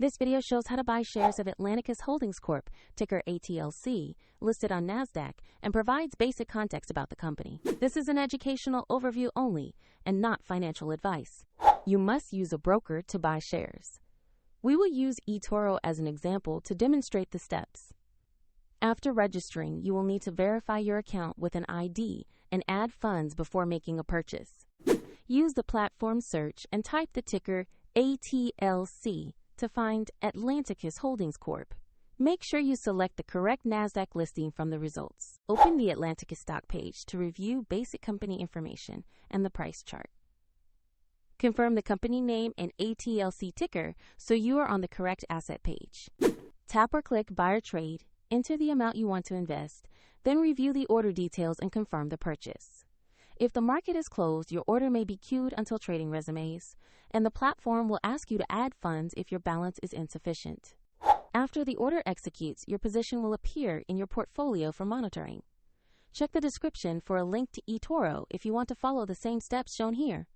This video shows how to buy shares of Atlanticus Holdings Corp, ticker ATLC, listed on NASDAQ, and provides basic context about the company. This is an educational overview only and not financial advice. You must use a broker to buy shares. We will use eToro as an example to demonstrate the steps. After registering, you will need to verify your account with an ID and add funds before making a purchase. Use the platform search and type the ticker ATLC to find Atlanticus Holdings Corp. Make sure you select the correct NASDAQ listing from the results. Open the Atlanticus stock page to review basic company information and the price chart. Confirm the company name and ATLC ticker so you are on the correct asset page. Tap or click Buy or Trade, enter the amount you want to invest, then review the order details and confirm the purchase. If the market is closed, your order may be queued until trading resumes, and the platform will ask you to add funds if your balance is insufficient. After the order executes, your position will appear in your portfolio for monitoring. Check the description for a link to eToro if you want to follow the same steps shown here.